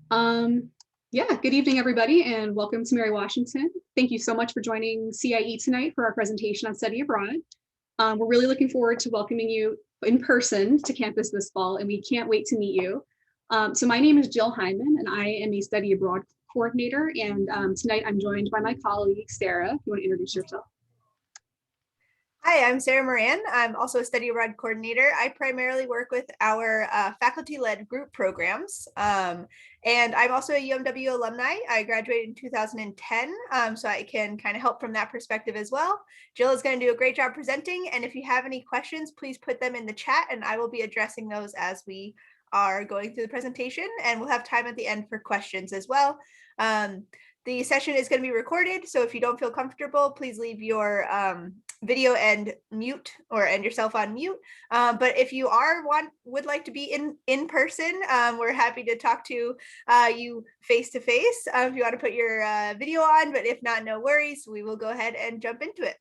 Um, yeah, good evening, everybody, and welcome to Mary Washington. Thank you so much for joining CIE tonight for our presentation on study abroad. We're really looking forward to welcoming you in person to campus this fall, and we can't wait to meet you. So my name is Jill Hyman, and I am a study abroad coordinator, and tonight I'm joined by my colleague, Sarah. If you want to introduce yourself. Hi, I'm Sarah Moran. I'm also a study abroad coordinator. I primarily work with our faculty-led group programs. And I'm also a UMW alumni. I graduated in 2010, so I can kind of help from that perspective as well. Jill is going to do a great job presenting. And if you have any questions, please put them in the chat and I will be addressing those as we are going through the presentation. And we'll have time at the end for questions as well. The session is going to be recorded, so if you don't feel comfortable, please leave your video and mute or end yourself on mute. But if you would like to be in person, we're happy to talk to you face to face if you want to put your video on. But if not, no worries. We will go ahead and jump into it.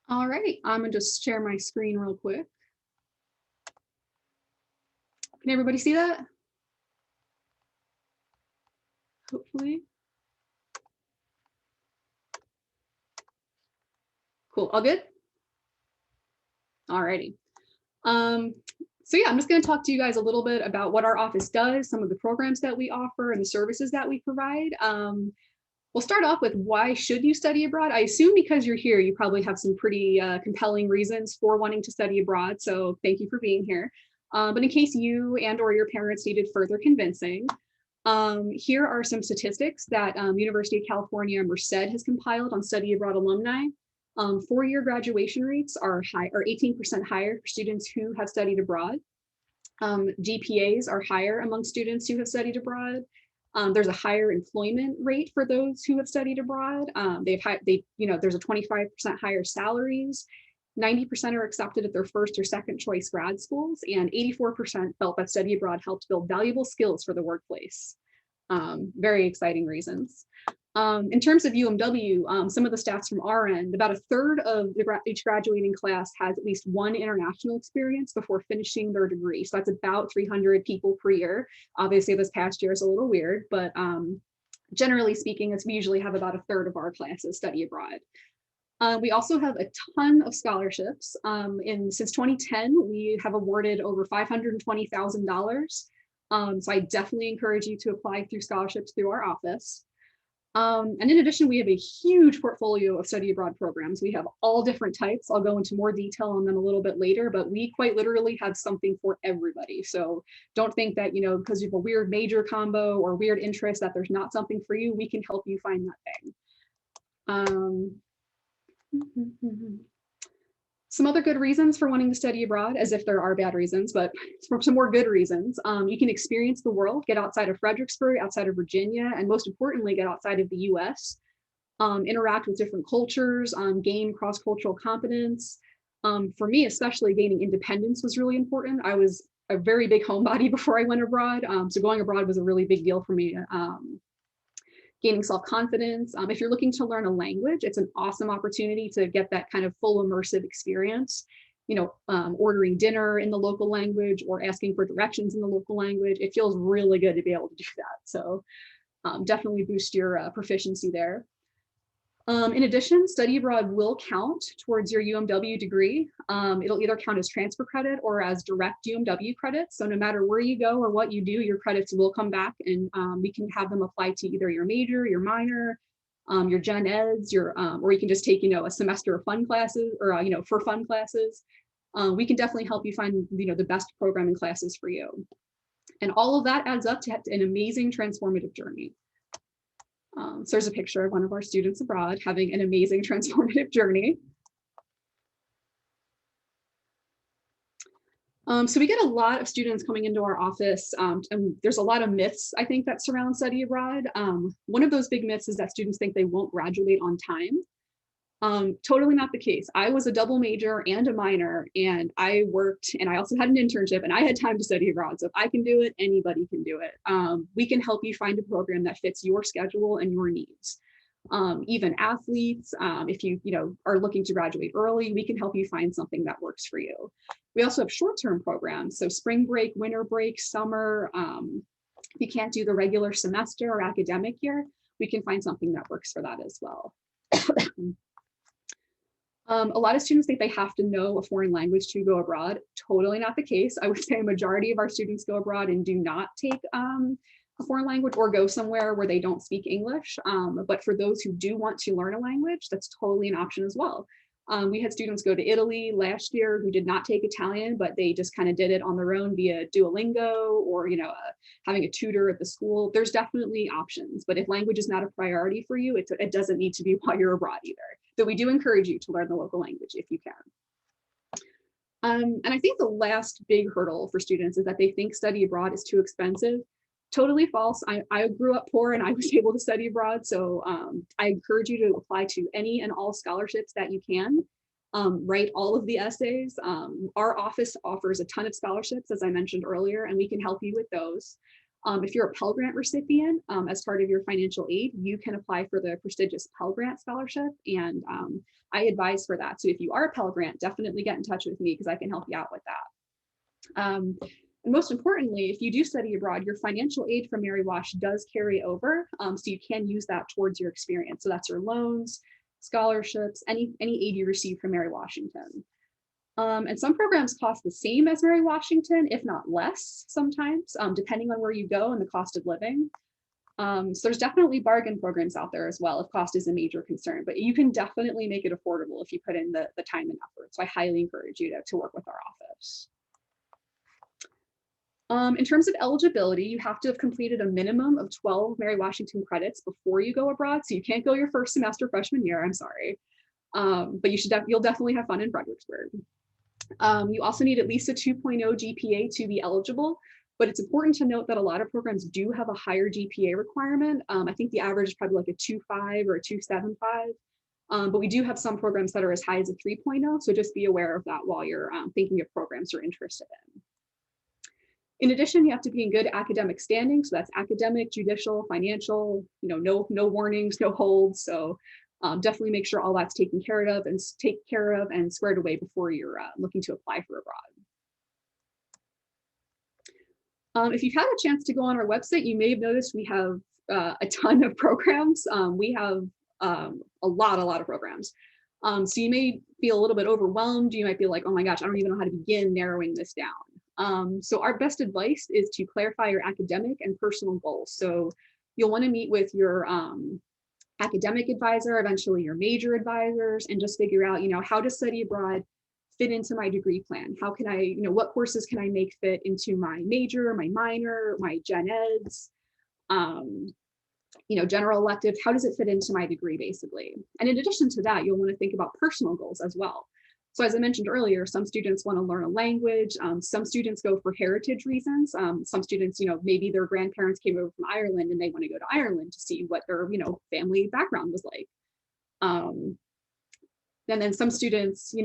All right, I'm gonna just share my screen real quick. Can everybody see that? Hopefully. Cool, all good? All righty. So yeah, I'm just going to talk to you guys a little bit about what our office does, some of the programs that we offer, and the services that we provide. We'll start off with why should you study abroad? I assume because you're here, you probably have some pretty compelling reasons for wanting to study abroad. So thank you for being here. But in case you and or your parents needed further convincing, here are some statistics that University of California, Merced has compiled on study abroad alumni. Four-year graduation rates are 18% higher for students who have studied abroad. GPAs are higher among students who have studied abroad. There's a higher employment rate for those who have studied abroad. There's a 25% higher salaries. 90% are accepted at their first or second choice grad schools, and 84% felt that study abroad helped build valuable skills for the workplace. Very exciting reasons. In terms of UMW, some of the stats from our end, about a third of each graduating class has at least one international experience before finishing their degree. So that's about 300 people per year. Obviously, this past year is a little weird, but generally speaking, we usually have about a third of our classes study abroad. We also have a ton of scholarships. Since 2010, we have awarded over $520,000. So I definitely encourage you to apply through scholarships through our office. And in addition, we have a huge portfolio of study abroad programs. We have all different types. I'll go into more detail on them a little bit later, but we quite literally have something for everybody. So don't think that, because you have a weird major combo or weird interest that there's not something for you. We can help you find that thing. Some other good reasons for wanting to study abroad, as if there are bad reasons, but for some more good reasons. You can experience the world, get outside of Fredericksburg, outside of Virginia, and most importantly, get outside of the US, interact with different cultures, gain cross-cultural competence. For me, especially gaining independence was really important. I was a very big homebody before I went abroad. So going abroad was a really big deal for me. Gaining self-confidence. If you're looking to learn a language, it's an awesome opportunity to get that kind of full immersive experience. Ordering dinner in the local language or asking for directions in the local language. It feels really good to be able to do that. So definitely boost your proficiency there. In addition, study abroad will count towards your UMW degree. It'll either count as transfer credit or as direct UMW credits. So no matter where you go or what you do, your credits will come back and we can have them apply to either your major, your minor, your gen eds, or you can just take, a semester of fun classes or, for fun classes. We can definitely help you find, the best programming classes for you. And all of that adds up to an amazing transformative journey. So there's a picture of one of our students abroad having an amazing transformative journey. So we get a lot of students coming into our office, and there's a lot of myths, I think, that surround study abroad. One of those big myths is that students think they won't graduate on time. Totally not the case. I was a double major and a minor, and I worked, and I also had an internship, and I had time to study abroad. So if I can do it, anybody can do it. We can help you find a program that fits your schedule and your needs. even athletes. If you are looking to graduate early, we can help you find something that works for you. We also have short-term programs, so spring break, winter break, summer. If you can't do the regular semester or academic year, we can find something that works for that as well. A lot of students think they have to know a foreign language to go abroad. Totally not the case. I would say a majority of our students go abroad and do not take a foreign language or go somewhere where they don't speak English. But for those who do want to learn a language, that's totally an option as well. We had students go to Italy last year who did not take Italian, but they just kind of did it on their own via Duolingo or having a tutor at the school. There's definitely options, but if language is not a priority for you, it doesn't need to be while you're abroad either. Though we do encourage you to learn the local language if you can. And I think the last big hurdle for students is that they think study abroad is too expensive. Totally false. I grew up poor and I was able to study abroad. So I encourage you to apply to any and all scholarships that you can. Write all of the essays. Our office offers a ton of scholarships, as I mentioned earlier, and we can help you with those. If you're a Pell Grant recipient, as part of your financial aid, you can apply for the prestigious Pell Grant scholarship, and I advise for that. So if you are a Pell Grant, definitely get in touch with me because I can help you out with that. And most importantly, if you do study abroad, your financial aid from Mary Wash does carry over, so you can use that towards your experience. So that's your loans, scholarships, any aid you receive from Mary Washington. And some programs cost the same as Mary Washington, if not less sometimes, depending on where you go and the cost of living. So there's definitely bargain programs out there as well if cost is a major concern, but you can definitely make it affordable if you put in the time and effort. So I highly encourage you to work with our office. In terms of eligibility, you have to have completed a minimum of 12 Mary Washington credits before you go abroad. So you can't go your first semester freshman year, I'm sorry. But you'll definitely have fun in Fredericksburg. You also need at least a 2.0 GPA to be eligible, but it's important to note that a lot of programs do have a higher GPA requirement. I think the average is probably like a 2.5 or a 2.75, but we do have some programs that are as high as a 3.0, so just be aware of that while you're thinking of programs you're interested in. In addition, you have to be in good academic standing, so that's academic, judicial, financial, no warnings, no holds, so definitely make sure all that's taken care of and squared away before you're looking to apply for abroad. If you've had a chance to go on our website, you may have noticed we have a ton of programs. We have a lot of programs. So you may feel a little bit overwhelmed. You might be like, oh my gosh, I don't even know how to begin narrowing this down. So our best advice is to clarify your academic and personal goals. So you'll want to meet with your academic advisor, eventually your major advisors, and just figure out, how to study abroad fit into my degree plan. How can I, what courses can I make fit into my major, my minor, my gen eds, general elective, how does it fit into my degree basically? And in addition to that, you'll want to think about personal goals as well. So as I mentioned earlier, some students want to learn a language. Some students go for heritage reasons. Some students, maybe their grandparents came over from Ireland and they want to go to Ireland to see what their, family background was like. And then some students, you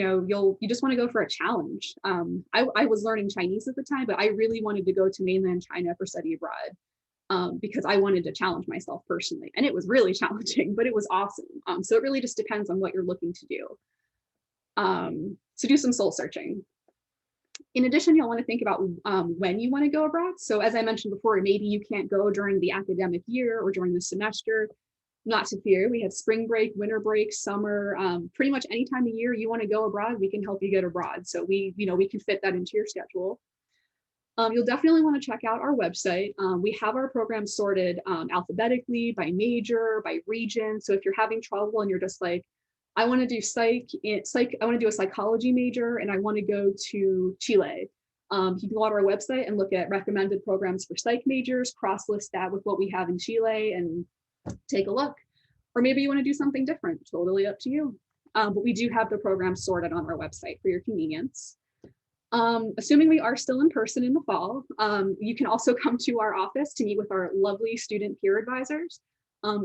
just want to go for a challenge. I was learning Chinese at the time, but I really wanted to go to mainland China for study abroad because I wanted to challenge myself personally. And it was really challenging, but it was awesome. So it really just depends on what you're looking to do. So do some soul searching. In addition, you'll want to think about when you want to go abroad. So as I mentioned before, maybe you can't go during the academic year or during the semester. Not to fear, we have spring break, winter break, summer, pretty much any time of year you want to go abroad, we can help you get abroad. So we can fit that into your schedule. You'll definitely want to check out our website. We have our programs sorted alphabetically by major, by region. So if you're having trouble and you're just like, I want to do psych, I want to do a psychology major and I want to go to Chile. You can go on our website and look at recommended programs for psych majors, cross-list that with what we have in Chile and take a look. Or maybe you want to do something different, totally up to you. But we do have the programs sorted on our website for your convenience. Assuming we are still in person in the fall, you can also come to our office to meet with our lovely student peer advisors.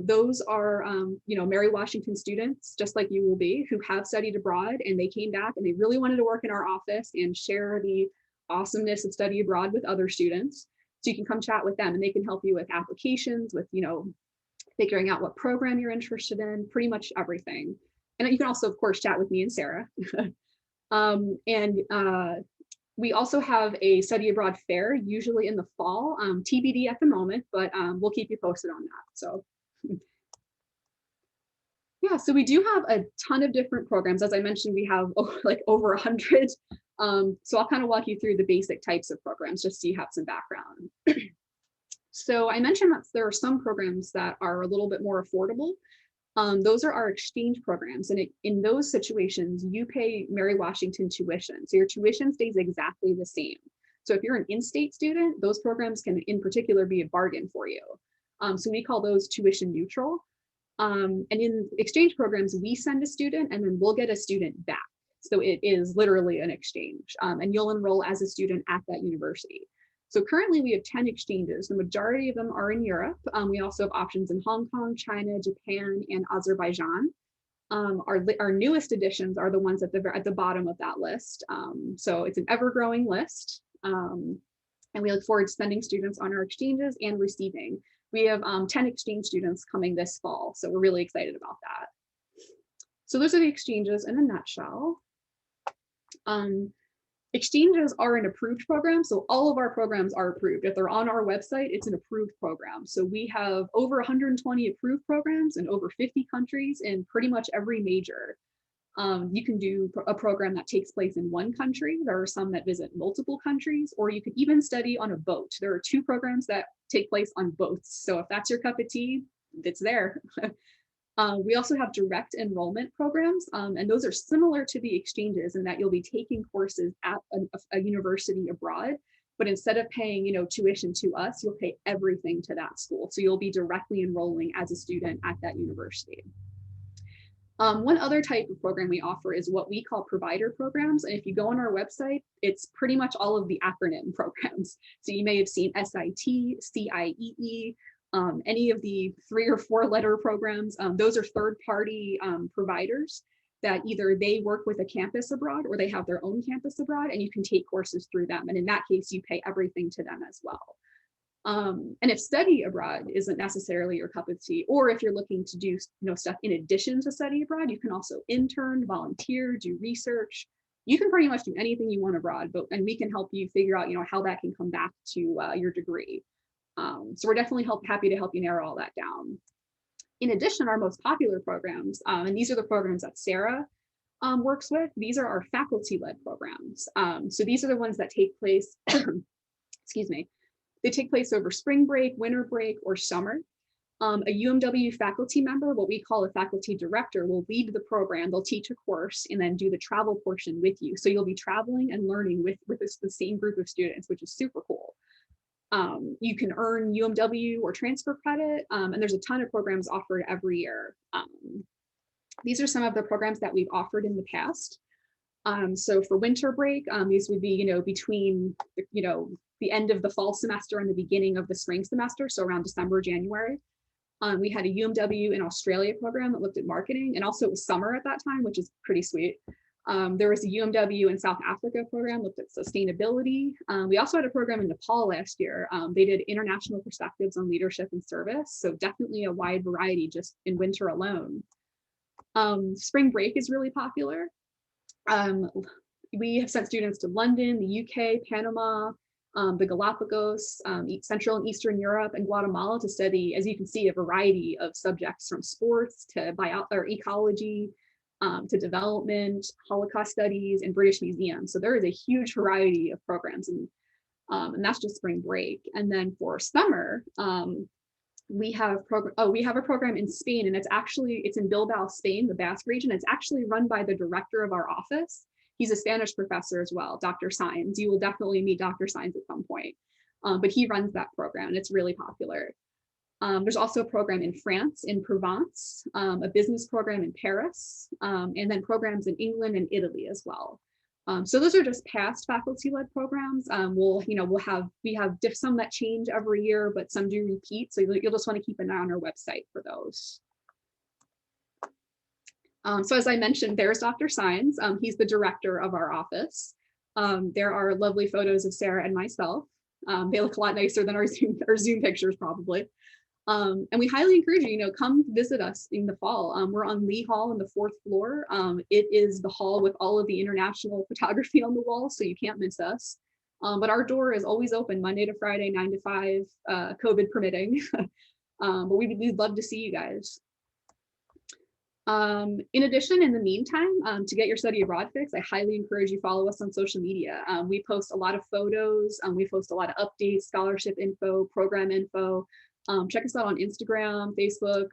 Those are, Mary Washington students, just like you will be, who have studied abroad and they came back and they really wanted to work in our office and share the awesomeness of study abroad with other students. So you can come chat with them and they can help you with applications, with, figuring out what program you're interested in, pretty much everything. And you can also, of course, chat with me and Sarah. We also have a study abroad fair, usually in the fall, TBD at the moment, but we'll keep you posted on that. So yeah, so we do have a ton of different programs. As I mentioned, we have like over 100. So I'll kind of walk you through the basic types of programs just so you have some background. So I mentioned that there are some programs that are a little bit more affordable. Those are our exchange programs. And in those situations, you pay Mary Washington tuition. So your tuition stays exactly the same. So if you're an in-state student, those programs can in particular be a bargain for you. So we call those tuition neutral. And in exchange programs, we send a student and then we'll get a student back. So it is literally an exchange, and you'll enroll as a student at that university. So currently we have 10 exchanges. The majority of them are in Europe. We also have options in Hong Kong, China, Japan, and Azerbaijan. Our newest additions are the ones at the bottom of that list. So it's an ever-growing list. And we look forward to sending students on our exchanges and receiving. We have 10 exchange students coming this fall, so we're really excited about that. So those are the exchanges in a nutshell. Exchanges are an approved program, so all of our programs are approved. If they're on our website, it's an approved program. So we have over 120 approved programs in over 50 countries in pretty much every major. You can do a program that takes place in one country. There are some that visit multiple countries, or you could even study on a boat. There are 2 programs that take place on boats. So if that's your cup of tea, it's there. We also have direct enrollment programs, and those are similar to the exchanges in that you'll be taking courses at a university abroad, but instead of paying, tuition to us, you'll pay everything to that school. So you'll be directly enrolling as a student at that university. One other type of program we offer is what we call provider programs. And if you go on our website, it's pretty much all of the acronym programs. So you may have seen SIT, CIEE, any of the 3 or 4 letter programs. Those are third-party providers that either they work with a campus abroad or they have their own campus abroad, and you can take courses through them. And in that case, you pay everything to them as well. And if study abroad isn't necessarily your cup of tea, or if you're looking to do stuff in addition to study abroad, you can also intern, volunteer, do research. You can pretty much do anything you want abroad, and we can help you figure out how that can come back to your degree. So we're definitely happy to help you narrow all that down. In addition, our most popular programs, and these are the programs that Sarah works with, these are our faculty-led programs. So these are the ones that take place, excuse me, they take place over spring break, winter break, or summer. A UMW faculty member, what we call a faculty director, will lead the program. They'll teach a course and then do the travel portion with you. So you'll be traveling and learning with the same group of students, which is super cool. You can earn UMW or transfer credit, and there's a ton of programs offered every year. These are some of the programs that we've offered in the past. So for winter break, these would be, between, the end of the fall semester and the beginning of the spring semester, so around December, January. We had a UMW in Australia program that looked at marketing, and also it was summer at that time, which is pretty sweet. There was a UMW in South Africa program, looked at sustainability. We also had a program in Nepal last year. They did international perspectives on leadership and service, so definitely a wide variety just in winter alone. Spring break is really popular. We have sent students to London, the UK, Panama, the Galapagos, Central and Eastern Europe, and Guatemala to study, as you can see, a variety of subjects from sports to ecology, to development, Holocaust studies, and British Museum. So there is a huge variety of programs, and that's just spring break. And then for summer, we have a program in Spain, and it's in Bilbao, Spain, the Basque region. It's actually run by the director of our office. He's a Spanish professor as well, Dr. Saenz. You will definitely meet Dr. Saenz at some point, but he runs that program, and it's really popular. There's also a program in France, in Provence, a business program in Paris, and then programs in England and Italy as well. So those are just past faculty-led programs. We have some that change every year, but some do repeat. So you'll just want to keep an eye on our website for those. So as I mentioned, there's Dr. Saenz. He's the director of our office. There are lovely photos of Sarah and myself. They look a lot nicer than our Zoom pictures, probably. And we highly encourage you, come visit us in the fall. We're on Lee Hall on the 4th floor. It is the hall with all of the international photography on the wall, so you can't miss us. But our door is always open Monday to Friday, 9 to 5, COVID permitting. But we'd love to see you guys. In addition, in the meantime, to get your study abroad fix, I highly encourage you follow us on social media. We post a lot of photos, we post a lot of updates, scholarship info, program info. Check us out on Instagram, Facebook,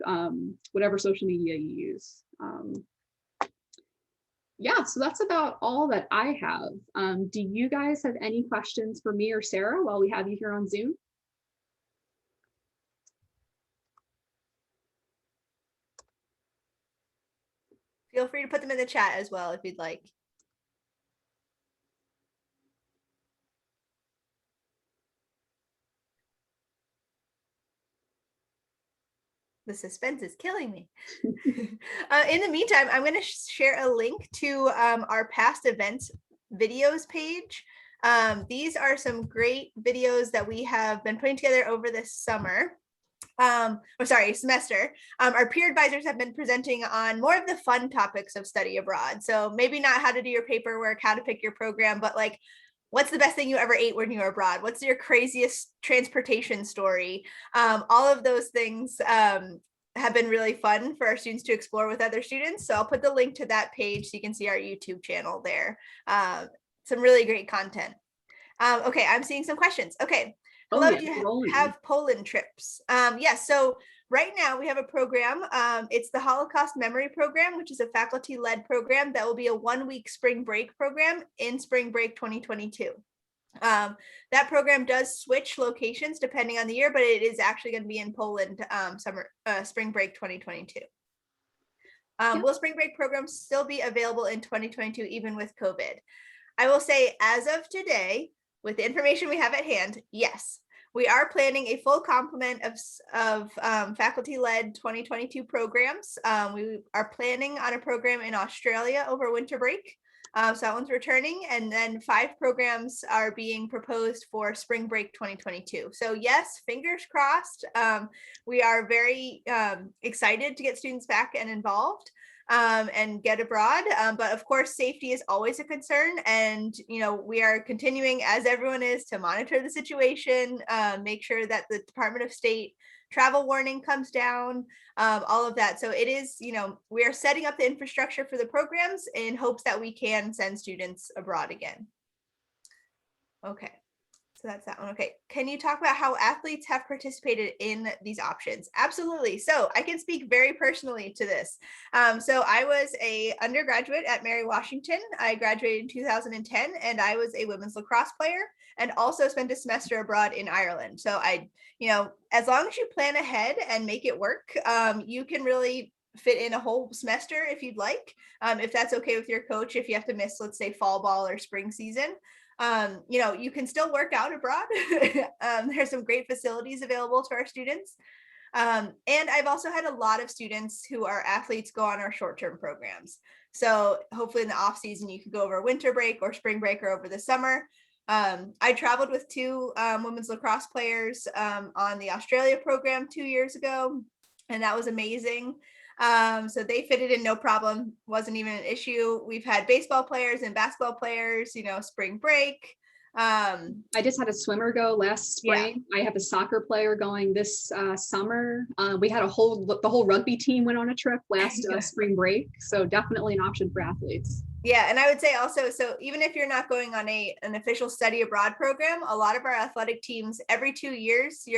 whatever social media you use. Yeah, so that's about all that I have. Do you guys have any questions for me or Sarah while we have you here on Zoom? Feel free to put them in the chat as well if you'd like. The suspense is killing me. In the meantime, I'm going to share a link to our past events videos page. These are some great videos that we have been putting together over this summer. Semester. Our peer advisors have been presenting on more of the fun topics of study abroad. So maybe not how to do your paperwork, how to pick your program, but like, what's the best thing you ever ate when you were abroad? What's your craziest transportation story? All of those things have been really fun for our students to explore with other students. So I'll put the link to that page so you can see our YouTube channel there. Some really great content. Okay, I'm seeing some questions. Okay. Hello, do you have Poland trips? Yes, so right now we have a program. It's the Holocaust Memory Program, which is a faculty-led program that will be a 1-week spring break program in spring break 2022. That program does switch locations depending on the year, but it is actually going to be in Poland spring break 2022. Will spring break programs still be available in 2022 even with COVID? I will say as of today, with the information we have at hand, yes, we are planning a full complement of faculty-led 2022 programs. We are planning on a program in Australia over winter break. So that one's returning, and then 5 programs are being proposed for spring break 2022. So yes, fingers crossed. We are very excited to get students back and involved. And get abroad. But of course, safety is always a concern. And, we are continuing, as everyone is, to monitor the situation, make sure that the Department of State travel warning comes down, all of that. So it is, we are setting up the infrastructure for the programs in hopes that we can send students abroad again. Okay. So that's that one. Okay. Can you talk about how athletes have participated in these options? Absolutely. So I can speak very personally to this. So I was an undergraduate at Mary Washington. I graduated in 2010, and I was a women's lacrosse player and also spent a semester abroad in Ireland. So as long as you plan ahead and make it work, you can really fit in a whole semester if you'd like, if that's okay with your coach, if you have to miss, let's say, fall ball or spring season. You can still work out abroad. There's some great facilities available to our students. And I've also had a lot of students who are athletes go on our short-term programs. So hopefully in the off season, you could go over winter break or spring break or over the summer. I traveled with 2 women's lacrosse players on the Australia program 2 years ago, and that was amazing. So they fitted in no problem, wasn't even an issue. We've had baseball players and basketball players, spring break. I just had a swimmer go last spring. Yeah. I have a soccer player going this summer. We had the whole rugby team went on a trip last spring break. So definitely an option for athletes. Yeah, and I would say also, so even if you're not going on an official study abroad program, a lot of our athletic teams, every 2 years, the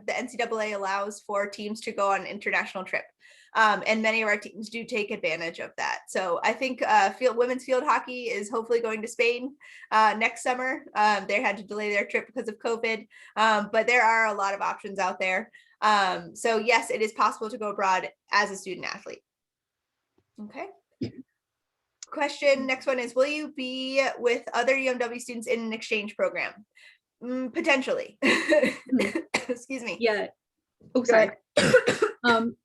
NCAA allows for teams to go on an international trip. And many of our teams do take advantage of that. So I think women's field hockey is hopefully going to Spain next summer. They had to delay their trip because of COVID, but there are a lot of options out there. So yes, it is possible to go abroad as a student athlete. Okay. Question, next one is, will you be with other UMW students in an exchange program? Potentially. Excuse me. Yeah. Oh, sorry.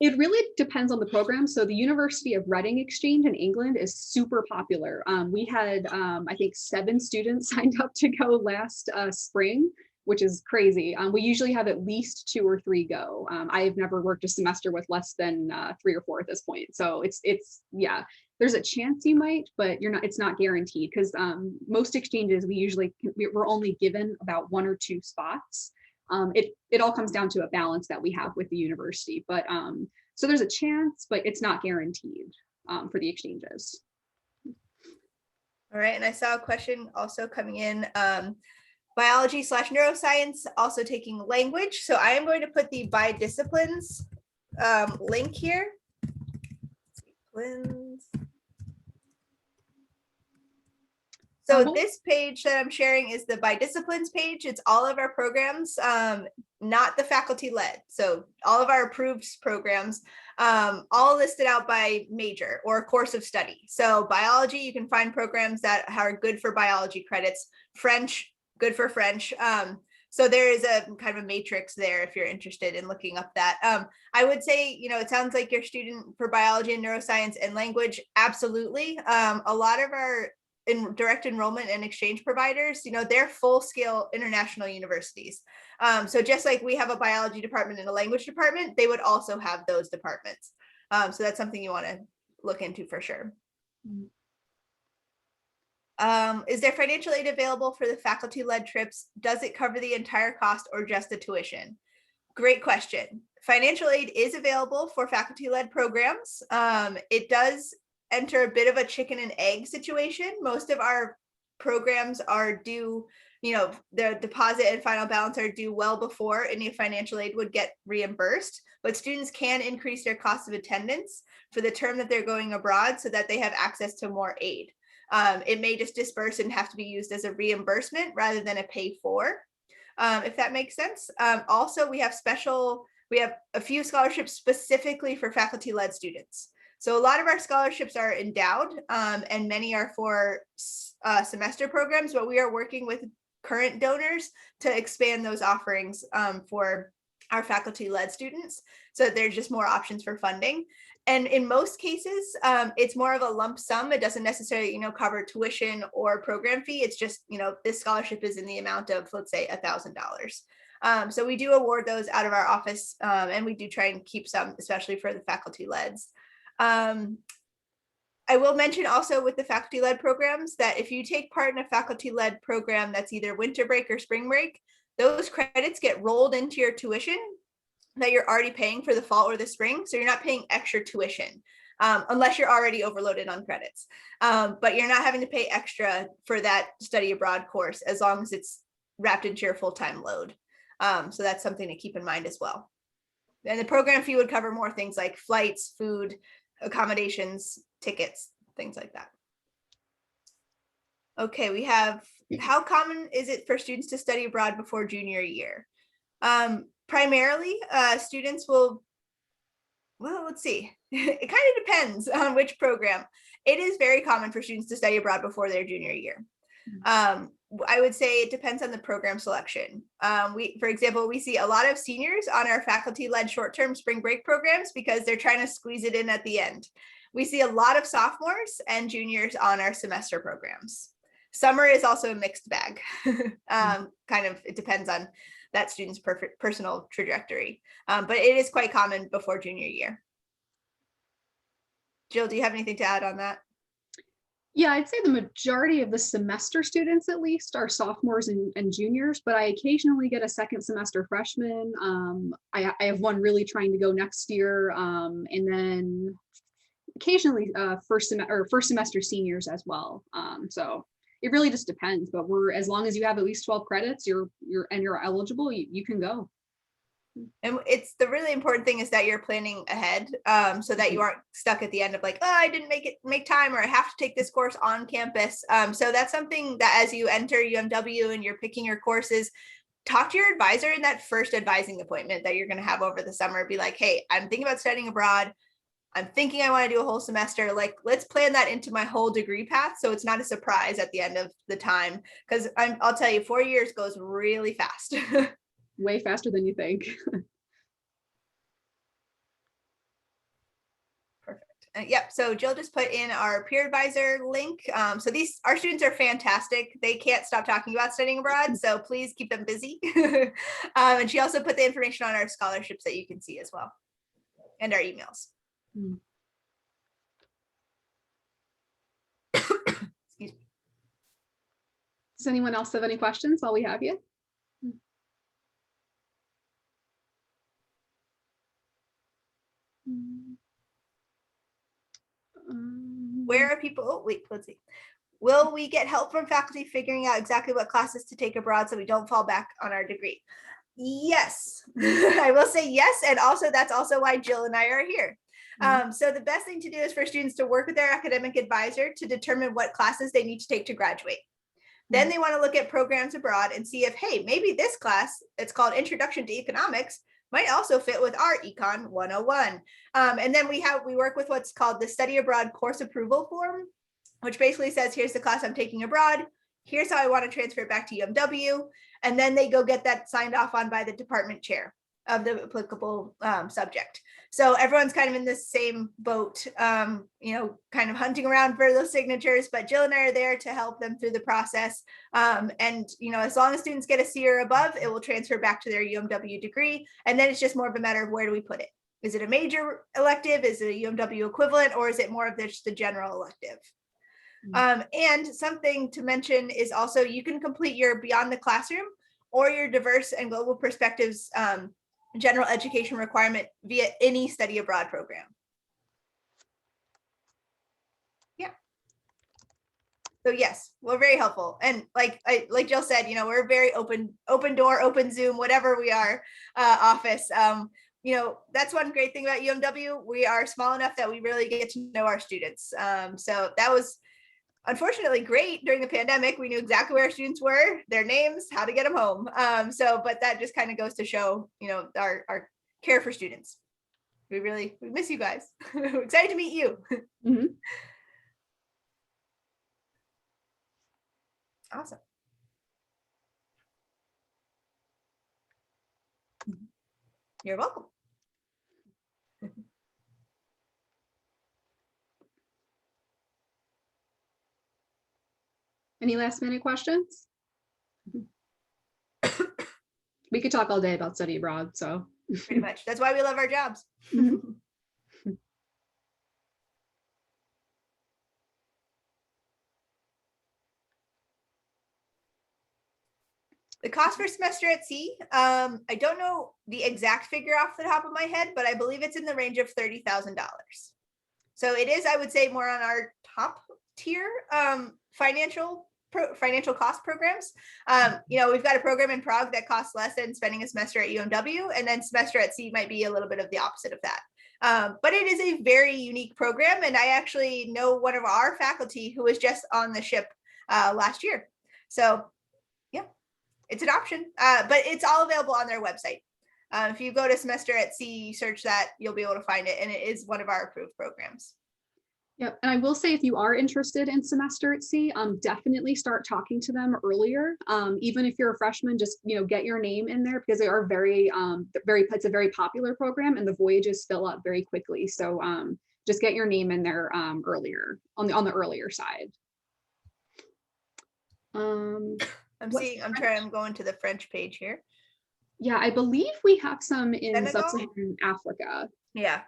It really depends on the program. So the University of Reading Exchange in England is super popular. We had, I think, 7 students signed up to go last spring. which is crazy. We usually have at least 2 or 3 go. I've never worked a semester with less than 3 or 4 at this point. So it's yeah, there's a chance you might, but it's not guaranteed, because most exchanges we're only given about 1 or 2 spots. It all comes down to a balance that we have with the university, but so there's a chance, but it's not guaranteed for the exchanges. All right, and I saw a question also coming in. Biology/neuroscience, also taking language. So I am going to put the by disciplines link here. So this page that I'm sharing is the by disciplines page. It's all of our programs, not the faculty led. So all of our approved programs, all listed out by major or course of study. So biology, you can find programs that are good for biology credits. French, good for French. So there is a kind of a matrix there if you're interested in looking up that. I would say, it sounds like your student for biology and neuroscience and language, absolutely. A lot of our direct enrollment and exchange providers, they're full scale international universities. So just like we have a biology department and a language department, they would also have those departments. So that's something you want to look into for sure. Is there financial aid available for the faculty-led trips? Does it cover the entire cost or just the tuition? Great question. Financial aid is available for faculty-led programs. It does enter a bit of a chicken and egg situation. Most of our programs are due, the deposit and final balance are due well before any financial aid would get reimbursed, but students can increase their cost of attendance for the term that they're going abroad so that they have access to more aid. It may just disperse and have to be used as a reimbursement rather than a pay for, if that makes sense. Also, we have a few scholarships specifically for faculty-led students. So a lot of our scholarships are endowed, and many are for semester programs, but we are working with current donors to expand those offerings for our faculty-led students. So there's just more options for funding. And in most cases, it's more of a lump sum. It doesn't necessarily, cover tuition or program fee. It's just, this scholarship is in the amount of, let's say, $1,000. So we do award those out of our office, and we do try and keep some, especially for the faculty-leds. I will mention also with the faculty-led programs that if you take part in a faculty-led program that's either winter break or spring break, those credits get rolled into your tuition that you're already paying for the fall or the spring. So you're not paying extra tuition unless you're already overloaded on credits. But you're not having to pay extra for that study abroad course as long as it's wrapped into your full-time load. So that's something to keep in mind as well. And the program fee would cover more things like flights, food, accommodations, tickets, things like that. Okay, we have, how common is it for students to study abroad before junior year? Primarily, students will, well, let's see. It kind of depends on which program. It is very common for students to study abroad before their junior year. I would say it depends on the program selection. For example, we see a lot of seniors on our faculty-led short-term spring break programs because they're trying to squeeze it in at the end. We see a lot of sophomores and juniors on our semester programs. Summer is also a mixed bag. It depends on that student's personal trajectory, but it is quite common before junior year. Jill, do you have anything to add on that? Yeah, I'd say the majority of the semester students at least are sophomores and juniors, but I occasionally get a second semester freshman. I have one really trying to go next year, and then occasionally first semester seniors as well. So it really just depends, but as long as you have at least 12 credits, you're eligible, you can go. And it's the really important thing is that you're planning ahead, so that you aren't stuck at the end of like, oh, I didn't make time, or I have to take this course on campus. So that's something that as you enter UMW and you're picking your courses, talk to your advisor in that first advising appointment that you're going to have over the summer. Be like, hey, I'm thinking about studying abroad. I'm thinking I want to do a whole semester. Like, let's plan that into my whole degree path so it's not a surprise at the end of the time. Because I'll tell you, 4 years goes really fast. Way faster than you think. Perfect. Yep. So Jill just put in our peer advisor link. So our students are fantastic. They can't stop talking about studying abroad. So please keep them busy. And she also put the information on our scholarships that you can see as well, and our emails. Mm. Excuse me. Does anyone else have any questions while we have you? Where are people? Oh, wait, let's see. Will we get help from faculty figuring out exactly what classes to take abroad so we don't fall back on our degree? Yes, I will say yes. And also that's also why Jill and I are here. So the best thing to do is for students to work with their academic advisor to determine what classes they need to take to graduate. Then they want to look at programs abroad and see if, hey, maybe this class, it's called Introduction to Economics, might also fit with our Econ 101. And then we work with what's called the Study Abroad Course Approval Form, which basically says, here's the class I'm taking abroad. Here's how I want to transfer it back to UMW. And then they go get that signed off on by the department chair of the applicable subject. So everyone's kind of in the same boat, kind of hunting around for those signatures, but Jill and I are there to help them through the process. And, as long as students get a C or above, it will transfer back to their UMW degree. And then it's just more of a matter of where do we put it? Is it a major elective? Is it a UMW equivalent? Or is it more of just the general elective? And something to mention is also you can complete your Beyond the Classroom or your Diverse and Global Perspectives general education requirement via any study abroad program. Yeah. So yes, we're very helpful. And like Jill said, we're a very open door, open Zoom, whatever we are office. That's one great thing about UMW. We are small enough that we really get to know our students. So that was unfortunately great during the pandemic. We knew exactly where our students were, their names, how to get them home. But that just kind of goes to show, our care for students. We miss you guys. We're excited to meet you. Mm-hmm. Awesome. You're welcome. Any last minute questions? We could talk all day about study abroad, so. Pretty much. That's why we love our jobs. Mm-hmm. The cost per semester at sea, I don't know the exact figure off the top of my head, but I believe it's in the range of $30,000. So it is, I would say, more on our top tier financial cost programs. We've got a program in Prague that costs less than spending a semester at UMW, and then semester at sea might be a little bit of the opposite of that. But it is a very unique program, and I actually know one of our faculty who was just on the ship last year. So yeah, it's an option, but it's all available on their website. If you go to semester at sea, search that, you'll be able to find it, and it is one of our approved programs. Yep. And I will say, if you are interested in semester at sea, definitely start talking to them earlier. Even if you're a freshman, just, get your name in there, because they are it's a very popular program, and the voyages fill up very quickly. So just get your name in there earlier on the earlier side. I'm going to the French page here. Yeah, I believe we have some in Senegal? Sub-Saharan Africa. Yeah.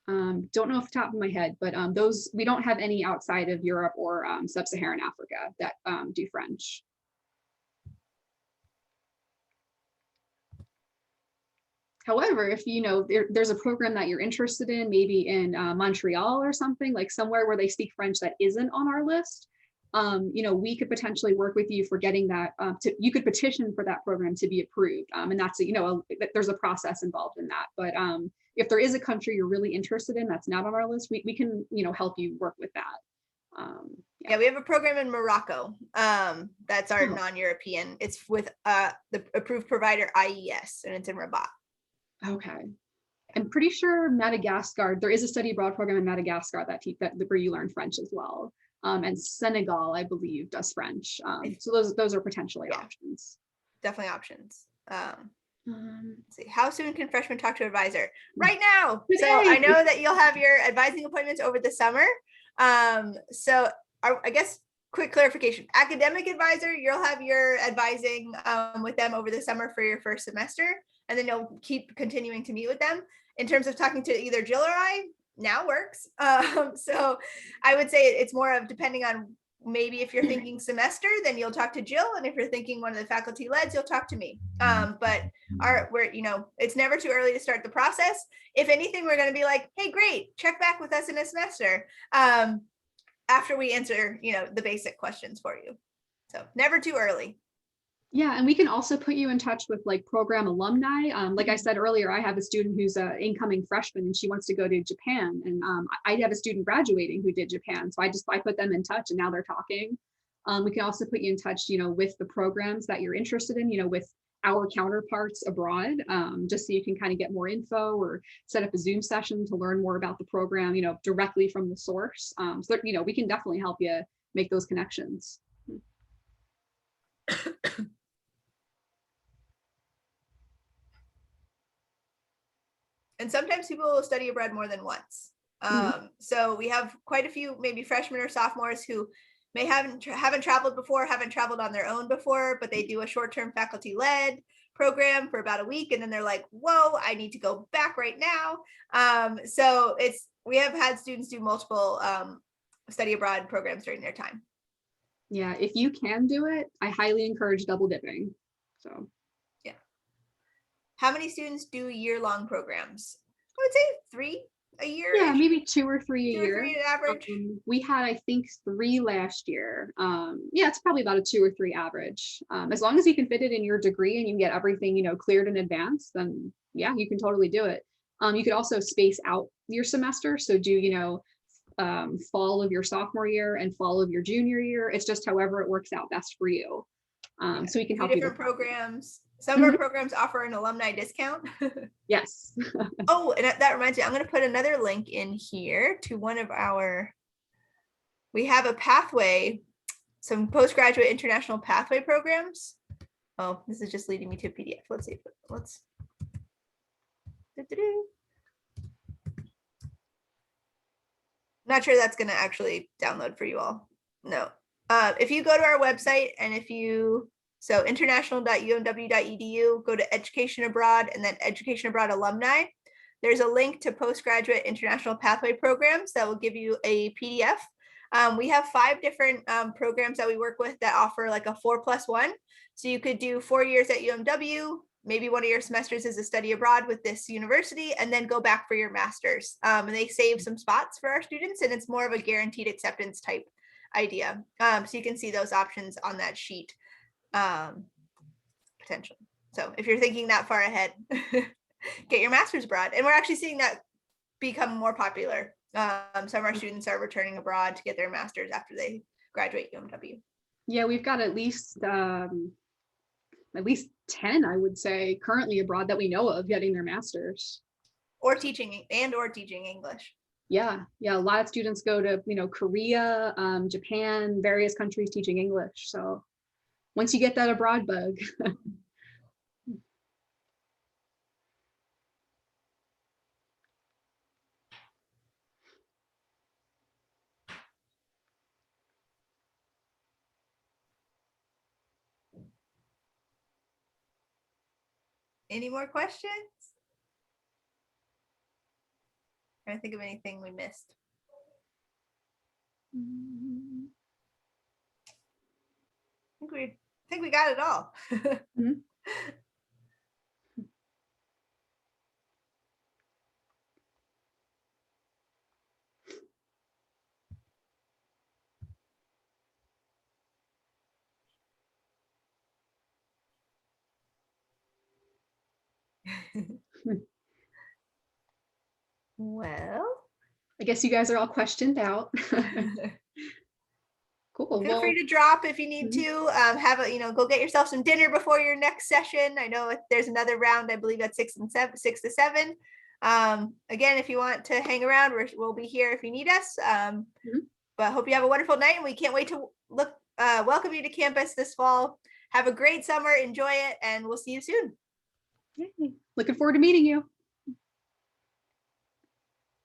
Don't know off the top of my head, but those, we don't have any outside of Europe or Sub-Saharan Africa that do French. However, if there's a program that you're interested in, maybe in Montreal or something, like somewhere where they speak French that isn't on our list, we could potentially work with you for getting that. You could petition for that program to be approved, and that's there's a process involved in that. But if there is a country you're really interested in that's not on our list, we can help you work with that. Yeah, we have a program in Morocco. That's our non-European. It's with the approved provider IES, and it's in Rabat. Okay. I'm pretty sure Madagascar, there is a study abroad program in Madagascar that where you learn French as well. And Senegal, I believe, does French. So those are potentially options. Definitely options. Let's see, how soon can freshmen talk to advisor? Right now. So Today. I know that you'll have your advising appointments over the summer. So I guess quick clarification, academic advisor, you'll have your advising with them over the summer for your first semester, and then you'll keep continuing to meet with them. In terms of talking to either Jill or I, now works. So I would say it's more of depending on, maybe if you're thinking semester, then you'll talk to Jill, and if you're thinking one of the faculty leds, you'll talk to me. But we're, it's never too early to start the process. If anything, we're going to be like, hey, great, check back with us in a semester after we answer, the basic questions for you. So never too early. Yeah, and we can also put you in touch with like program alumni. Like I said earlier, I have a student who's an incoming freshman and she wants to go to Japan. And I have a student graduating who did Japan. So I put them in touch and now they're talking. We can also put you in touch, with the programs that you're interested in, with our counterparts abroad, just so you can kind of get more info or set up a Zoom session to learn more about the program, directly from the source. So, we can definitely help you make those connections. And sometimes people will study abroad more than once. So we have quite a few, maybe freshmen or sophomores who may haven't traveled before, haven't traveled on their own before, but they do a short-term faculty led program for about a week. And then they're like, whoa, I need to go back right now. So we have had students do multiple study abroad programs during their time. Yeah, if you can do it, I highly encourage double dipping. So yeah. How many students do year-long programs? I would say 3 a year. Yeah, maybe 2 or 3 a year. 2 or 3 average. We had, I think, 3 last year. Yeah, it's probably about a 2 or 3 average. As long as you can fit it in your degree and you can get everything, cleared in advance, then yeah, you can totally do it. You could also space out your semester. So do, fall of your sophomore year and fall of your junior year. It's just however it works out best for you. So we can help you. Different programs. Some of our programs offer an alumni discount. Yes. Oh, and that reminds me, I'm going to put another link in here to one of we have a pathway, some postgraduate international pathway programs. Oh, this is just leading me to a PDF. Let's see. Not sure that's going to actually download for you all. No. If you go to our website and so international.umw.edu, go to education abroad and then education abroad alumni. There's a link to postgraduate international pathway programs that will give you a PDF. We have 5 different programs that we work with that offer like a 4+1. So you could do 4 years at UMW, maybe one of your semesters is a study abroad with this university, and then go back for your master's. And they save some spots for our students, and it's more of a guaranteed acceptance type idea. So you can see those options on that sheet. Potential. So if you're thinking that far ahead, get your master's abroad. And we're actually seeing that become more popular. Some of our students are returning abroad to get their master's after they graduate UMW. Yeah, we've got at least 10, I would say, currently abroad that we know of getting their master's. Or teaching English. Yeah, a lot of students go to, Korea, Japan, various countries teaching English. So once you get that abroad bug. Any more questions? Trying to think of anything we missed. I think we got it all. Mm-hmm. Well, I guess you guys are all questioned out. Cool. Feel free to drop if you need to. Have a, go get yourself some dinner before your next session. I know there's another round, I believe at 6 to 7. Again, if you want to hang around, we'll be here if you need us. But hope you have a wonderful night, and we can't wait to welcome you to campus this fall. Have a great summer, enjoy it, and we'll see you soon. Yay. Looking forward to meeting you.